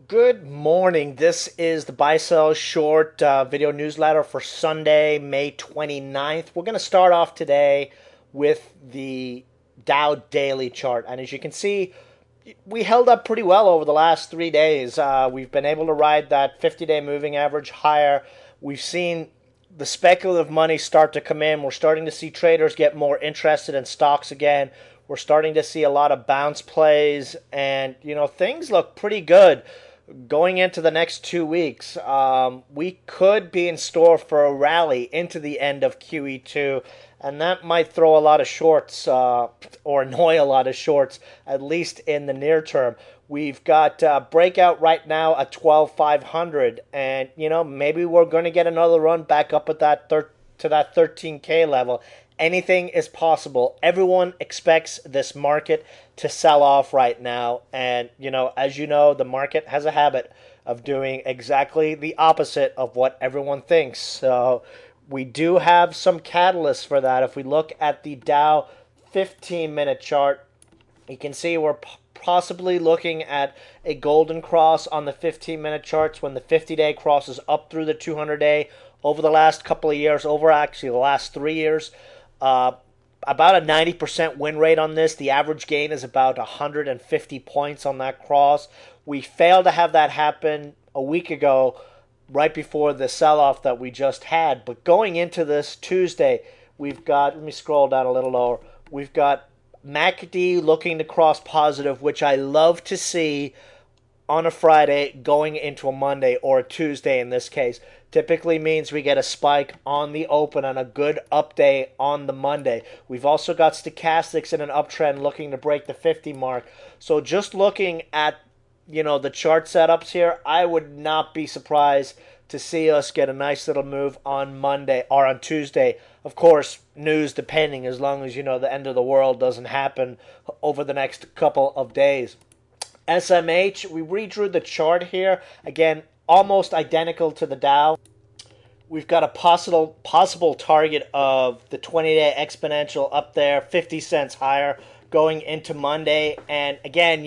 Good morning. This is the Buy Sell Short video newsletter for Sunday, May 29th. We're going to start off today with the Dow daily chart. And as you can see, we held up pretty well over the last 3 days. We've been able to ride that 50-day moving average higher. We've seen the speculative money start to come in. We're starting to see traders get more interested in stocks again. We're starting to see a lot of bounce plays, and things look pretty good going into the next 2 weeks. We could be in store for a rally into the end of QE2, and that might throw a lot of shorts or annoy a lot of shorts, at least in the near term. We've got breakout right now at 12,500, and maybe we're going to get another run back up at that to that 13K level. Anything is possible. Everyone expects this market to sell off right now. And, as you know, the market has a habit of doing exactly the opposite of what everyone thinks. So we do have some catalysts for that. If we look at the Dow 15-minute chart, you can see we're possibly looking at a golden cross on the 15-minute charts when the 50-day crosses up through the 200-day over the last couple of years, over actually the last 3 years. About a 90% win rate on this. The average gain is about 150 points on that cross. We failed to have that happen a week ago, right before the sell-off that we just had. But going into this Tuesday, we've got, let me scroll down a little lower, we've got MACD looking to cross positive, which I love to see on a Friday going into a Monday, or a Tuesday in this case. Typically means we get a spike on the open and a good up day on the Monday. We've also got stochastics in an uptrend looking to break the 50 mark. So just looking at the chart setups here, I would not be surprised to see us get a nice little move on Monday or on Tuesday. Of course, news depending, as long as the end of the world doesn't happen over the next couple of days. SMH, we redrew the chart here. Again, almost identical to the Dow. We've got a possible target of the 20-day exponential up there, 50 cents higher going into Monday. And again,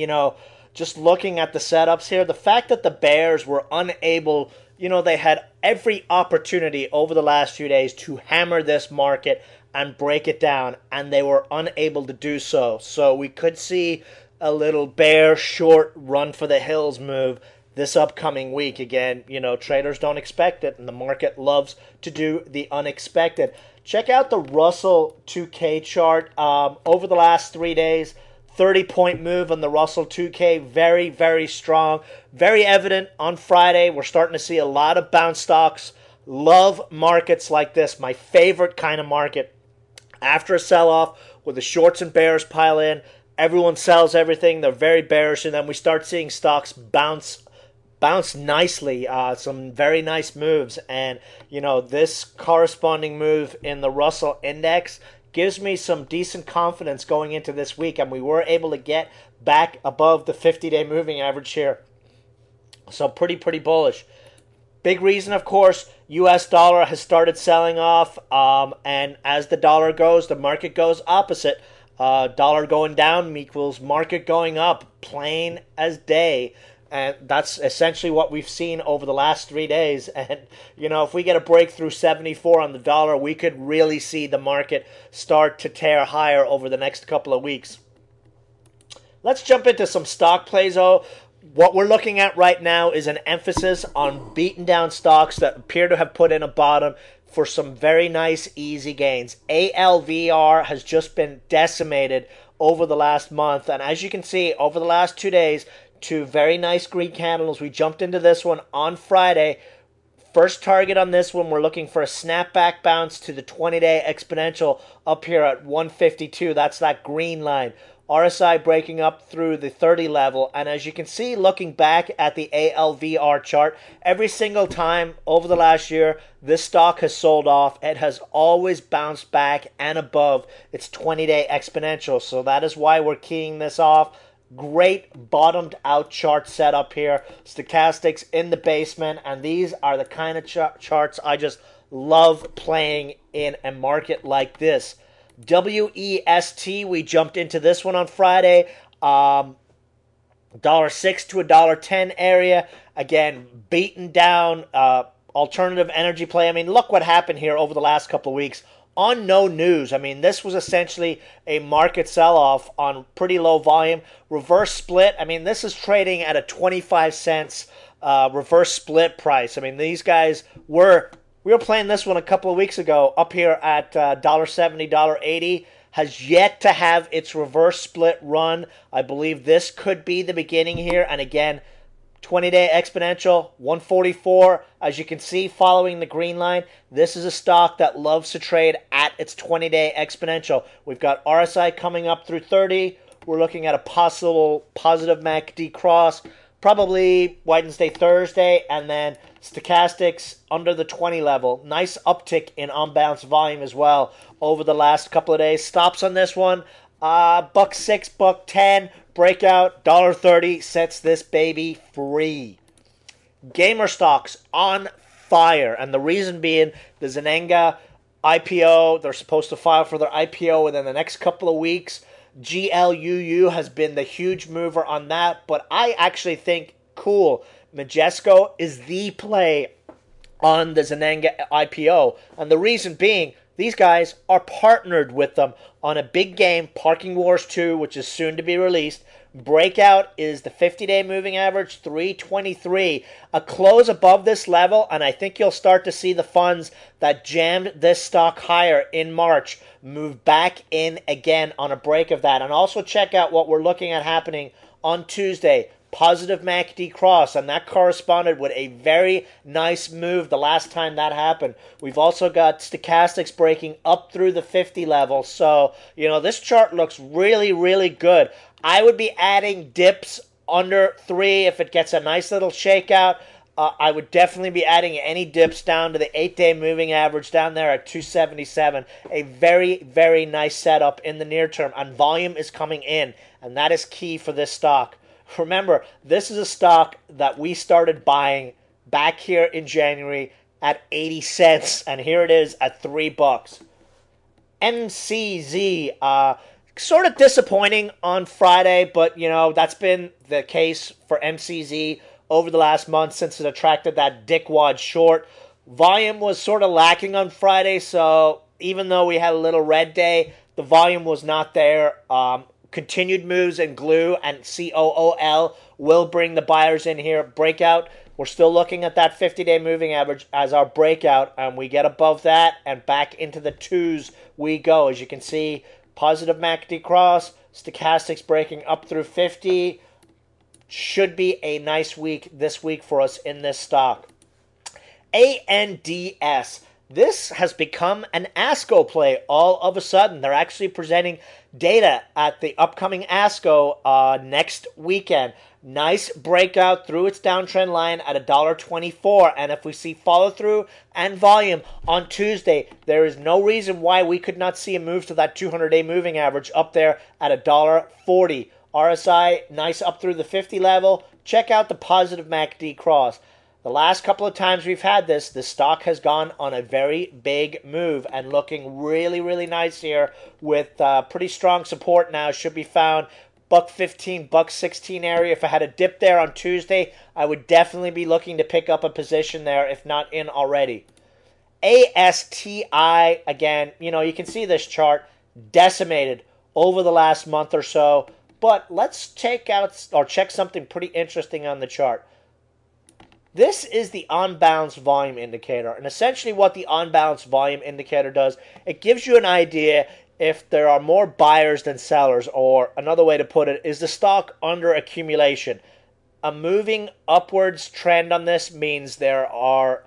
just looking at the setups here, the fact that the bears were unable, they had every opportunity over the last few days to hammer this market and break it down, and they were unable to do so. So we could see a little bear short run for the hills move this upcoming week. Again, traders don't expect it, and the market loves to do the unexpected. Check out the Russell 2K chart. Over the last 3 days, 30-point move on the Russell 2K. Very, very strong. Very evident on Friday. We're starting to see a lot of bounce stocks. Love markets like this. My favorite kind of market. After a sell-off, where the shorts and bears pile in, everyone sells everything. They're very bearish, and then we start seeing stocks bounce nicely. Some very nice moves, and this corresponding move in the Russell Index gives me some decent confidence going into this week, and we were able to get back above the 50-day moving average here. So pretty bullish. Big reason, of course, U.S. dollar has started selling off, and as the dollar goes, the market goes opposite. Dollar going down equals market going up, plain as day. And that's essentially what we've seen over the last 3 days. And, if we get a breakthrough 74 on the dollar, we could really see the market start to tear higher over the next couple of weeks. Let's jump into some stock plays, though. What we're looking at right now is an emphasis on beaten down stocks that appear to have put in a bottom for some very nice, easy gains. ALVR has just been decimated over the last month. And as you can see, over the last 2 days, 2 very nice green candles. We jumped into this one on Friday. First target on this one, we're looking for a snapback bounce to the 20-day exponential up here at 152. That's that green line. RSI breaking up through the 30 level. And as you can see, looking back at the ALVR chart, every single time over the last year, this stock has sold off. It has always bounced back and above its 20-day exponential. So that is why we're keying this off. Great bottomed out chart setup here. Stochastics in the basement. And these are the kind of charts I just love playing in a market like this. WEST, we jumped into this one on Friday. $1.06 to $1.10 area. Again, beaten down alternative energy play. I mean, look what happened here over the last couple of weeks on no news. I mean, this was essentially a market sell-off on pretty low volume. Reverse split. I mean, this is trading at a 25 cents reverse split price. I mean, these guys we were playing this one a couple of weeks ago up here at $1.70, $1.80. Has yet to have its reverse split run. I believe this could be the beginning here. And again, 20-day exponential, 144. As you can see, following the green line, this is a stock that loves to trade at its 20-day exponential. We've got RSI coming up through 30. We're looking at a possible positive MACD cross, probably Wednesday, Thursday, and then stochastics under the 20 level. Nice uptick in on-bounce volume as well over the last couple of days. Stops on this one, $1.06, $1.10. Breakout, $1.30 sets this baby free. Gamer stocks on fire, and the reason being the Zynga IPO. They're supposed to file for their IPO within the next couple of weeks. GLUU has been the huge mover on that, but I actually think Majesco is the play on the Zynga IPO, and the reason being these guys are partnered with them on a big game, Parking Wars 2, which is soon to be released. Breakout is the 50-day moving average, 323. A close above this level, and I think you'll start to see the funds that jammed this stock higher in March move back in again on a break of that. And also check out what we're looking at happening on Tuesday. Positive MACD cross, and that corresponded with a very nice move the last time that happened. We've also got stochastics breaking up through the 50 level. So, this chart looks really, really good. I would be adding dips under 3 if it gets a nice little shakeout. I would definitely be adding any dips down to the 8-day moving average down there at 277. A very, very nice setup in the near term, and volume is coming in, and that is key for this stock. Remember, this is a stock that we started buying back here in January at 80 cents, and here it is at $3. MCZ, sort of disappointing on Friday, but, that's been the case for MCZ over the last month since it attracted that dickwad short. Volume was sort of lacking on Friday, so even though we had a little red day, the volume was not there. Continued moves in glue and COOL will bring the buyers in here. Breakout, we're still looking at that 50-day moving average as our breakout, and we get above that and back into the 2s we go. As you can see, positive MACD cross, stochastics breaking up through 50. Should be a nice week this week for us in this stock. ANDS. This has become an ASCO play all of a sudden. They're actually presenting data at the upcoming ASCO next weekend. Nice breakout through its downtrend line at $1.24. And if we see follow through and volume on Tuesday, there is no reason why we could not see a move to that 200-day moving average up there at $1.40. RSI, nice up through the 50 level. Check out the positive MACD cross. The last couple of times we've had this, the stock has gone on a very big move and looking really, really nice here with pretty strong support now. Should be found $1.15, $1.16 area. If I had a dip there on Tuesday, I would definitely be looking to pick up a position there, if not in already. ASTI, again, you can see this chart decimated over the last month or so. But let's check something pretty interesting on the chart. This is the on-balance volume indicator, and essentially what the on-balance volume indicator does, it gives you an idea if there are more buyers than sellers, or another way to put it, is the stock under accumulation. A moving upwards trend on this means the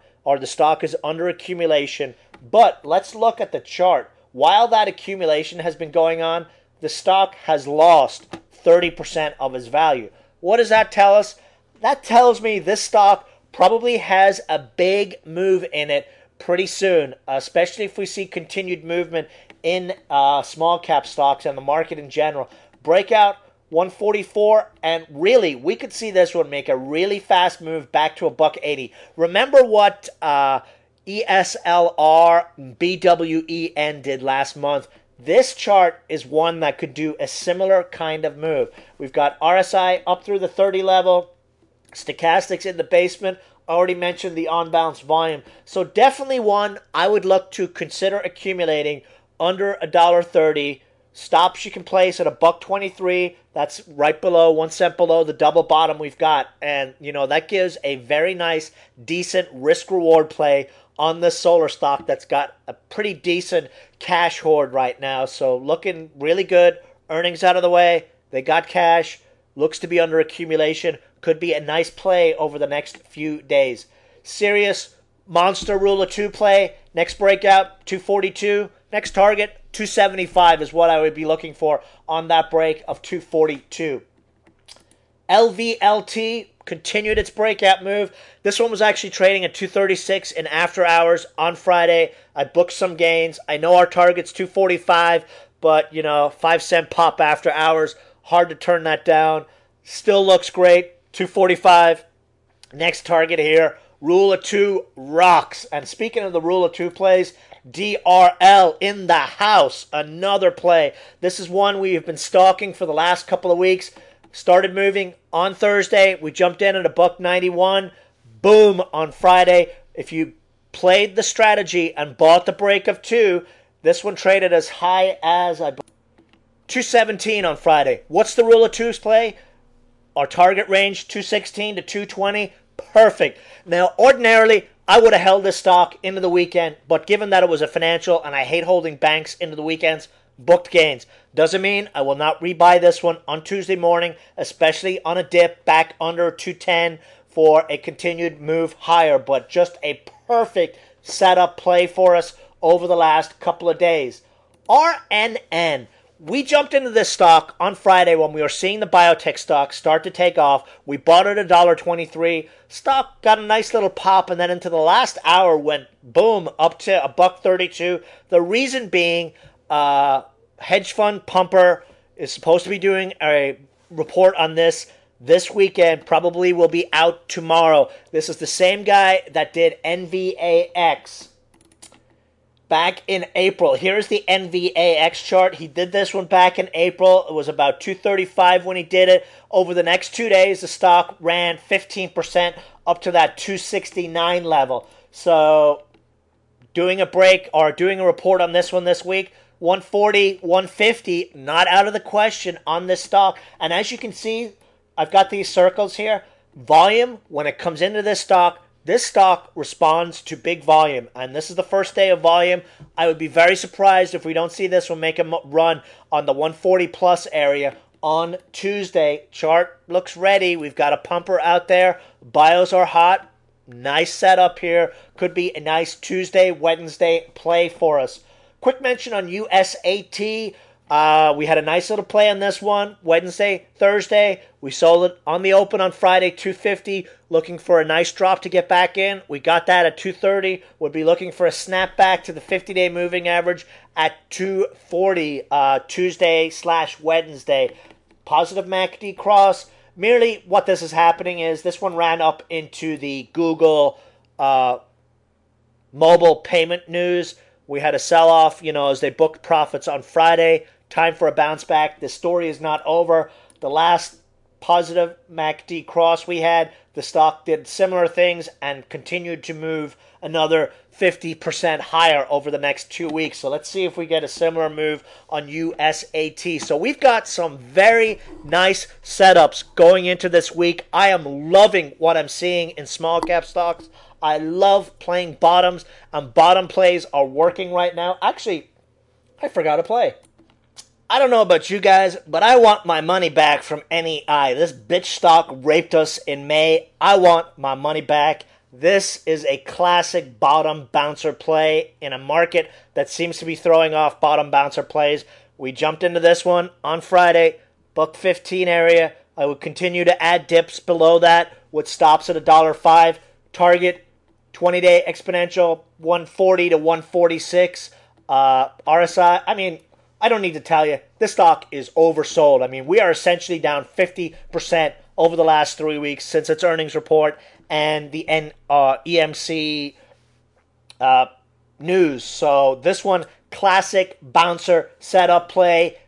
stock is under accumulation, but let's look at the chart. While that accumulation has been going on, the stock has lost 30% of its value. What does that tell us? That tells me this stock probably has a big move in it pretty soon, especially if we see continued movement in small cap stocks and the market in general. Breakout 144, and really we could see this one make a really fast move back to $1.80. Remember what ESLR BWEN did last month? This chart is one that could do a similar kind of move. We've got RSI up through the 30 level, stochastics in the basement. Already mentioned the on-balance volume. So definitely one I would look to consider accumulating under $1.30. Stops you can place at $1.23. That's right below, 1 cent below the double bottom we've got. And, that gives a very nice, decent risk-reward play on this solar stock that's got a pretty decent cash hoard right now. So looking really good. Earnings out of the way. They got cash. Looks to be under accumulation. Could be a nice play over the next few days. Serious monster rule of two play. Next breakout, 242. Next target, 275 is what I would be looking for on that break of 242. LVLT continued its breakout move. This one was actually trading at 236 in after hours on Friday. I booked some gains. I know our target's 245, but 5-cent pop after hours. Hard to turn that down. Still looks great. 245. Next target here. Rule of two rocks. And speaking of the rule of two plays, DRL in the house. Another play. This is one we have been stalking for the last couple of weeks. Started moving on Thursday. We jumped in at $1.91. Boom on Friday. If you played the strategy and bought the break of two, this one traded as high as 217 on Friday. What's the rule of twos play? Our target range, 216 to 220. Perfect. Now, ordinarily, I would have held this stock into the weekend, but given that it was a financial and I hate holding banks into the weekends, booked gains. Doesn't mean I will not rebuy this one on Tuesday morning, especially on a dip back under 210 for a continued move higher, but just a perfect setup play for us over the last couple of days. RNN. We jumped into this stock on Friday when we were seeing the biotech stock start to take off. We bought it at $1.23. Stock got a nice little pop, and then into the last hour went boom up to $1.32. The reason being, hedge fund pumper is supposed to be doing a report on this weekend. Probably will be out tomorrow. This is the same guy that did NVAX back in April. Here's the NVAX chart. He did this one back in April. It was about 235 when he did it. Over the next 2 days, the stock ran 15% up to that 269 level. So doing a break or doing a report on this one this week, 140, 150, not out of the question on this stock. And as you can see, I've got these circles here. Volume, when it comes into this stock responds to big volume. And this is the first day of volume. I would be very surprised if we don't see this one make a run on the 140 plus area on Tuesday. Chart looks ready. We've got a pumper out there. Bios are hot. Nice setup here. Could be a nice Tuesday, Wednesday play for us. Quick mention on USAT. We had a nice little play on this one. Wednesday, Thursday. We sold it on the open on Friday, 250. Looking for a nice drop to get back in. We got that at 230. Would be looking for a snapback to the 50-day moving average at 240 Tuesday/Wednesday. Positive MACD cross. Merely what this is happening is this one ran up into the Google mobile payment news. We had a sell-off, as they booked profits on Friday. Time for a bounce back. The story is not over. The last positive MACD cross we had, the stock did similar things and continued to move another 50% higher over the next 2 weeks. So let's see if we get a similar move on USAT. So we've got some very nice setups going into this week. I am loving what I'm seeing in small cap stocks. I love playing bottoms, and bottom plays are working right now. Actually, I forgot to play. I don't know about you guys, but I want my money back from NEI. This bitch stock raped us in May. I want my money back. This is a classic bottom bouncer play in a market that seems to be throwing off bottom bouncer plays. We jumped into this one on Friday, $1.15 area. I would continue to add dips below that with stops at $1.05. Target 20-day exponential 140 to 146. RSI, I don't need to tell you, this stock is oversold. We are essentially down 50% over the last 3 weeks since its earnings report and the EMC news. So this one classic bouncer setup play.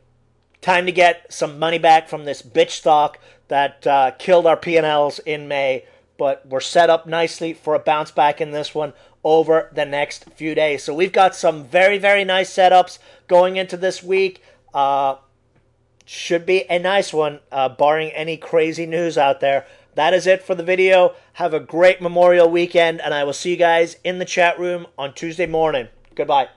Time to get some money back from this bitch stock that killed our P&Ls in May. But we're set up nicely for a bounce back in this one over the next few days. So we've got some very, very nice setups going into this week. Should be a nice one, barring any crazy news out there. That is it for the video. Have a great Memorial weekend, and I will see you guys in the chat room on Tuesday morning. Goodbye.